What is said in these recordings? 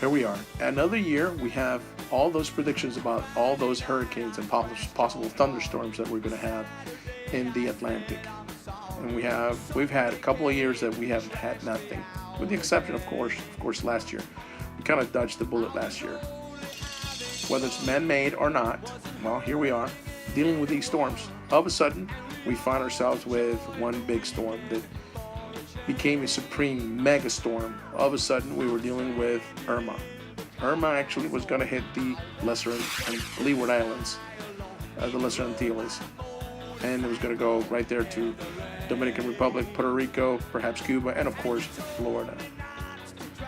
here we are. Another year, we have all those predictions about all those hurricanes and possible thunderstorms that we're going to have in the Atlantic. And we've had a couple of years that we haven't had nothing, with the exception, of course, last year. We kind of dodged the bullet last year. Whether it's man-made or not, well, here we are dealing with these storms. All of a sudden, we find ourselves with one big storm that became a supreme mega storm. All of a sudden, we were dealing with Irma. Irma actually was going to hit the Lesser and Leeward Islands, the Lesser Antilles, and it was going to go right there to Dominican Republic, Puerto Rico, perhaps Cuba, and of course Florida.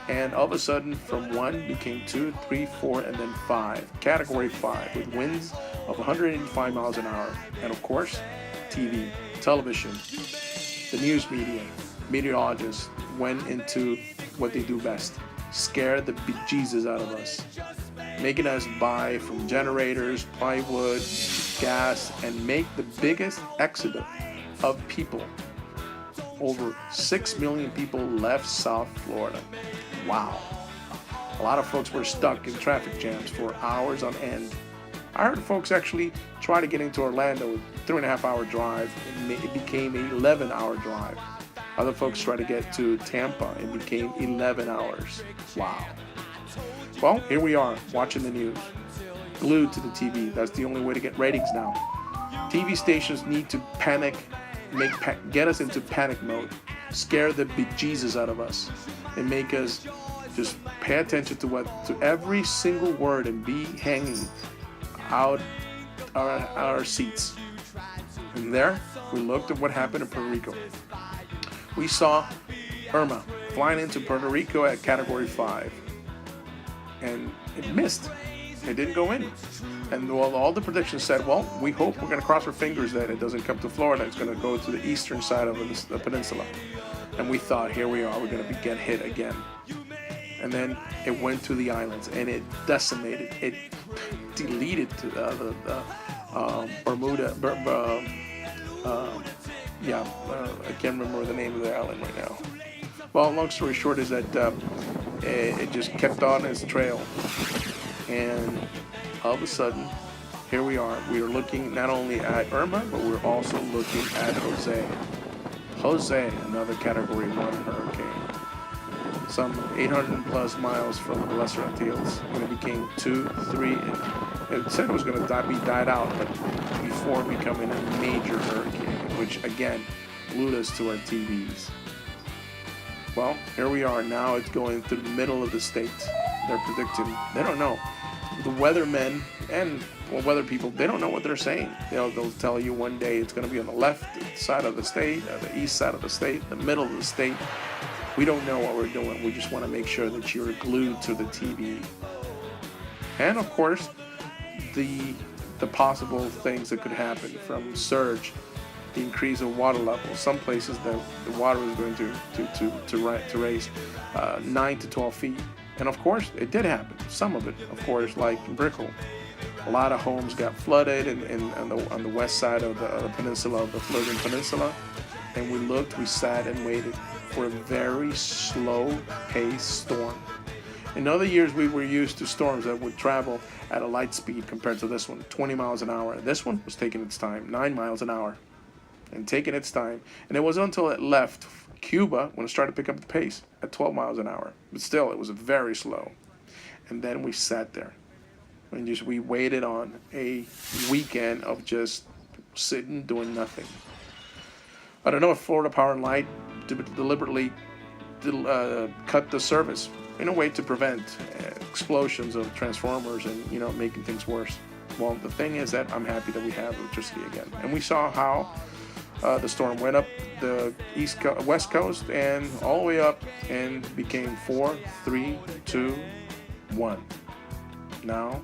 And all of a sudden, from 1 became 2, 3, 4, and then 5. Category 5, with winds of 185 miles an hour. And of course, TV, television, the news media, meteorologists went into what they do best: scare the bejesus out of us, making us buy from generators, plywood, gas, and make the biggest exodus of people. Over 6 million people left South Florida. Wow. A lot of folks were stuck in traffic jams for hours on end. I heard folks actually try to get into Orlando with a 3.5-hour drive, and it became an 11-hour drive. Other folks tried to get to Tampa, and it became 11 hours. Wow. Well, here we are, watching the news, glued to the TV. That's the only way to get ratings now. TV stations need to panic, get us into panic mode, scare the bejesus out of us, and make us just pay attention to every single word and be hanging out our seats. And there, we looked at what happened in Puerto Rico. We saw Irma flying into Puerto Rico at Category 5, and it missed. It didn't go in. And all the predictions said, well, we hope, we're going to cross our fingers that it doesn't come to Florida. It's going to go to the eastern side of the peninsula. And we thought, here we are, we're going to get hit again. And then it went to the islands, and it decimated. It deleted the Bermuda. I can't remember the name of the island right now. Well, long story short is that it just kept on its trail. And all of a sudden, here we are. We are looking not only at Irma, but we're also looking at Jose. Jose, another Category 1 hurricane. Some 800 plus miles from the Lesser Antilles. And it became 2, 3, and it said it was going to be died out, but before becoming a major hurricane, which again, glued us to our TVs. Well, here we are. Now it's going through the middle of the state. They're predicting, they don't know. The weathermen and weather people, they don't know what they're saying. They'll tell you one day it's going to be on the left side of the state, the east side of the state, the middle of the state. We don't know what we're doing. We just want to make sure that you're glued to the TV. And of course, the possible things that could happen, from surge, the increase of water level. Some places the water is going to raise 9 to 12 feet. And of course, it did happen. Some of it, of course, like Brickell. A lot of homes got flooded on the west side of the peninsula, of the Floridian Peninsula. And we sat and waited for a very slow-paced storm. In other years, we were used to storms that would travel at a light speed compared to this one, 20 miles an hour. This one was taking its time, 9 miles an hour, and taking its time. And it wasn't until it left Cuba when it started to pick up the pace at 12 miles an hour. But still, it was very slow. And then we sat there and we waited on a weekend of just sitting, doing nothing. I don't know if Florida Power and Light deliberately cut the service in a way to prevent explosions of transformers and, making things worse. Well, the thing is that I'm happy that we have electricity again. And we saw how the storm went up the west coast and all the way up and became 4, 3, 2, 1. Now,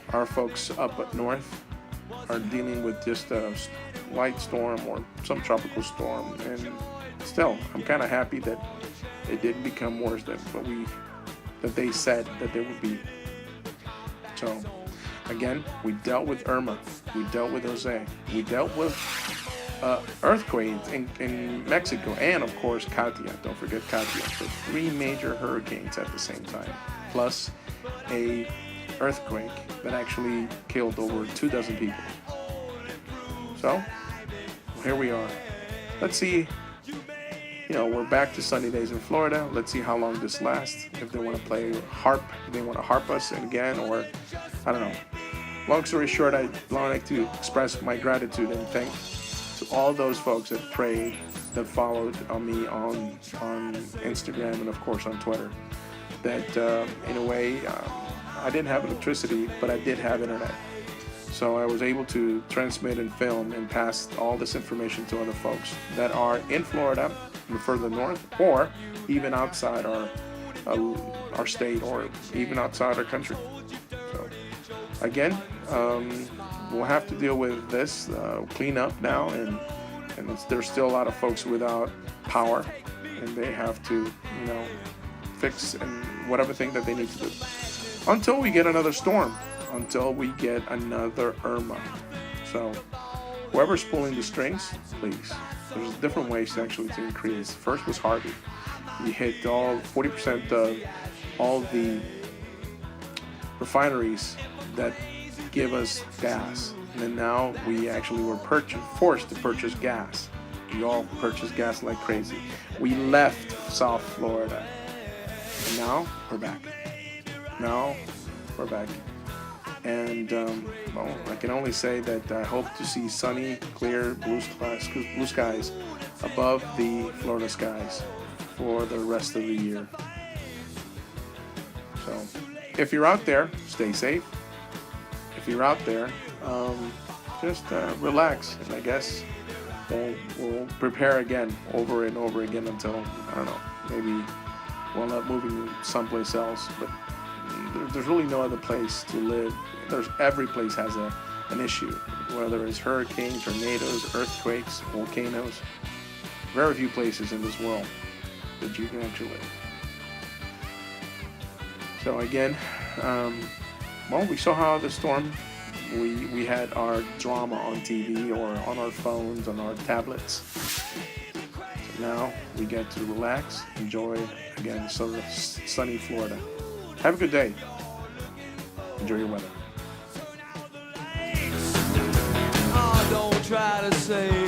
our folks up at north are dealing with just a light storm or some tropical storm, and still, I'm kind of happy that it didn't become worse than that they said that they would be. So, again, we dealt with Irma, we dealt with Jose, we dealt with earthquake in Mexico, and of course Katia. Don't forget Katia. So 3 major hurricanes at the same time, plus a earthquake that actually killed over 24 people. So here we are. Let's see. We're back to sunny days in Florida. Let's see how long this lasts. If they want to play harp, if they want to harp us again, or I don't know. Long story short, I'd like to express my gratitude and thanks to all those folks that prayed, that followed on me on Instagram and of course on Twitter. That in a way, I didn't have electricity, but I did have internet. So I was able to transmit and film and pass all this information to other folks that are in Florida, further north, or even outside our state, or even outside our country. So again, we'll have to deal with this, clean up now, and there's still a lot of folks without power, and they have to, fix and whatever thing that they need to do until we get another storm, until we get another Irma. So whoever's pulling the strings, please. There's different ways to increase. First was Harvey. We hit all 40% of all the refineries that give us gas. And then now we actually were forced to purchase gas. We all purchased gas like crazy. We left South Florida. And now we're back. And I can only say that I hope to see sunny, clear, blue skies above the Florida skies for the rest of the year. So, if you're out there, stay safe. If you're out there, just relax, and I guess we'll prepare again, over and over again until, I don't know, maybe we'll end up moving someplace else, but there's really no other place to live. Every place has an issue, whether it's hurricanes, tornadoes, earthquakes, volcanoes. Very few places in this world that you can actually live. So again, we saw how the storm, we had our drama on TV or on our phones, on our tablets. So now we get to relax, enjoy, again, sunny Florida. Have a good day. Enjoy your weather. Don't try to say